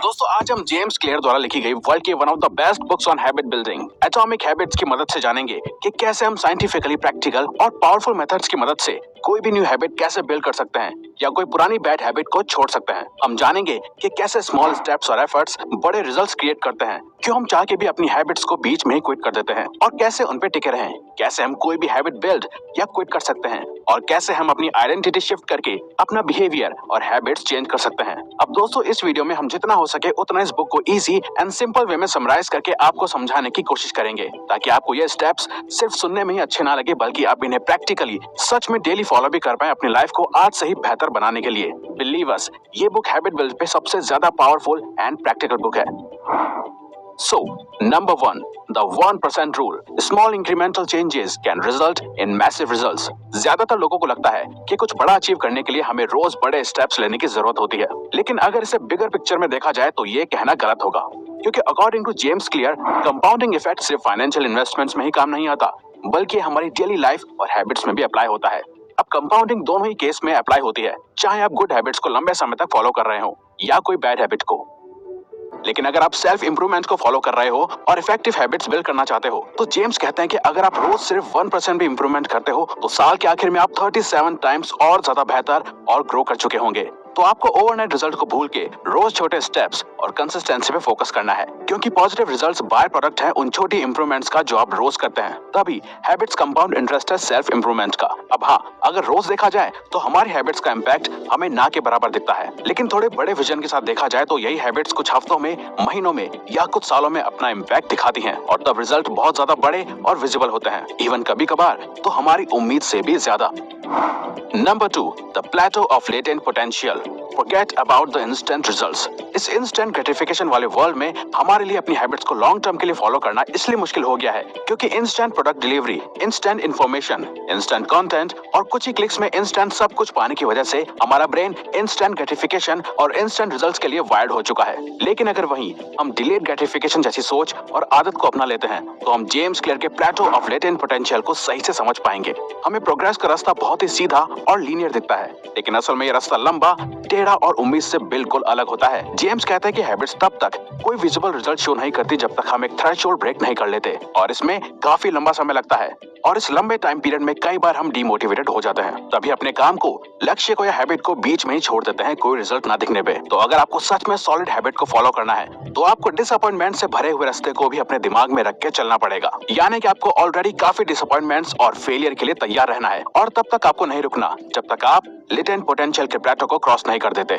दोस्तों आज हम जेम्स क्लियर द्वारा लिखी गई वर्ल्ड की one of the best books on habit building atomic habits की मदद से जानेंगे कि कैसे हम साइंटिफिकली प्रैक्टिकल और पावरफुल मेथड्स की मदद से कोई भी न्यू हैबिट कैसे बिल्ड कर सकते हैं या कोई पुरानी बैड हैबिट को छोड़ सकते हैं। हम जानेंगे कि कैसे स्मॉल स्टेप्स और एफर्ट्स बड़े रिजल्ट्स क्रिएट करते हैं, क्यों हम चाह के भी अपनी हैबिट्स को बीच में ही क्विट कर देते हैं और कैसे उन पे टिके रहें, कैसे हम कोई भी हैबिट बिल्ड या क्विट कर सकते हैं और कैसे हम अपनी आइडेंटिटी शिफ्ट करके अपना बिहेवियर और हैबिट्स चेंज कर सकते हैं। अब दोस्तों इस वीडियो में हम जितना हो सके उतना इस बुक को इजी एंड सिंपल वे में समराइज करके आपको समझाने की कोशिश करेंगे, ताकि आपको ये स्टेप्स सिर्फ सुनने में ही अच्छे ना लगे बल्कि आप इन्हें प्रैक्टिकली सच में डेली फॉलो भी कर पाए अपनी लाइफ को आज से ही बेहतर बनाने के लिए। बिलीव अस, ये बुक हैबिट बिल्ड पे सबसे ज्यादा पावरफुल एंड प्रैक्टिकल बुक है। So, number 1, the 1% rule. Small incremental changes can result in massive results. ज्यादातर लोगों को लगता है कि कुछ बड़ा अचीव करने के लिए हमें रोज बड़े स्टेप्स लेने की जरूरत होती है, लेकिन अगर इसे बिगर पिक्चर में देखा जाए तो ये कहना गलत होगा, क्योंकि according to James Clear compounding effect सिर्फ फाइनेंशियल इन्वेस्टमेंट्स में ही काम नहीं आता, बल्कि हमारी डेली लाइफ और हैबिट्स में भी अप्लाई होता है। अब कंपाउंडिंग दोनों ही केस में अप्लाई होती है, चाहे आप गुड हैबिट्स को लंबे समय तक फॉलो कर रहे हो या कोई बैड हैबिट को। लेकिन अगर आप सेल्फ इंप्रूवमेंट को फॉलो कर रहे हो और इफेक्टिव हैबिट्स बिल्ड करना चाहते हो, तो जेम्स कहते हैं कि अगर आप रोज सिर्फ 1% भी इंप्रूवमेंट करते हो तो साल के आखिर में आप 37 टाइम्स और ज्यादा बेहतर और ग्रो कर चुके होंगे। तो आपको ओवरनाइट रिजल्ट को भूल के रोज छोटे स्टेप्स और कंसिस्टेंसी पे फोकस करना है, क्योंकि पॉजिटिव रिजल्ट्स बाय प्रोडक्ट हैं उन छोटी इंप्रूवमेंट्स का जो आप रोज करते हैं। तभी हैबिट्स कंपाउंड इंटरेस्ट है सेल्फ इंप्रूवमेंट का। अब हाँ, अगर रोज देखा जाए तो हमारी हैबिट्स का इम्पैक्ट हमें ना के बराबर दिखता है, लेकिन थोड़े बड़े विजन के साथ देखा जाए तो यही हैबिट्स कुछ हफ्तों में, महीनों में या कुछ सालों में अपना इम्पैक्ट दिखाती हैं और तब रिजल्ट बहुत ज्यादा बड़े और विजिबल होते हैं, इवन कभी कभार तो हमारी उम्मीद से भी ज्यादा। Number 2, the plateau of latent potential. Forget about the instant results. इस instant gratification वाले वर्ल्ड में हमारे लिए अपनी हैबिट्स को लॉन्ग टर्म के लिए फॉलो करना इसलिए मुश्किल हो गया है क्योंकि instant product delivery, instant information, instant content और कुछ ही क्लिक्स में इंस्टेंट सब कुछ पाने की वजह से हमारा ब्रेन इंस्टेंट ग्रेटिफिकेशन और इंस्टेंट रिजल्ट्स के लिए वायर्ड हो चुका है। लेकिन अगर वहीं हम डिलेड ग्रेटिफिकेशन जैसी सोच और आदत को अपना लेते हैं तो हम जेम्स क्लियर के प्लेटो ऑफ लेटेंट पोटेंशियल को सही से समझ पाएंगे। हमें प्रोग्रेस का रास्ता बहुत ही सीधा और लीनियर दिखता है, लेकिन असल में ये रास्ता लंबा, टेढ़ा और उम्मीद से बिल्कुल अलग होता है। जेम्स कहते हैं कि हैबिट्स तब तक कोई विजिबल रिजल्ट शो नहीं करती जब तक हम एक थ्रेशोल्ड ब्रेक नहीं कर लेते, और इसमें काफी लंबा समय लगता है और इस लंबे टाइम पीरियड में कई बार हम डिमोटिवेटेड हो जाते हैं, तभी अपने काम को, लक्ष्य को या हैबिट को बीच में ही छोड़ देते हैं कोई रिजल्ट ना दिखने पे। तो अगर आपको सच में सॉलिड हैबिट को फॉलो करना है तो आपको डिसअपॉइंटमेंट से भरे हुए रास्ते को भी अपने दिमाग में रख के चलना पड़ेगा, यानी कि आपको ऑलरेडी काफी डिसअपॉइंटमेंट्स और फेलियर के लिए तैयार रहना है और तब तक आपको नहीं रुकना जब तक आप लेटेंट पोटेंशियल के प्लेटो को क्रॉस नहीं कर देते।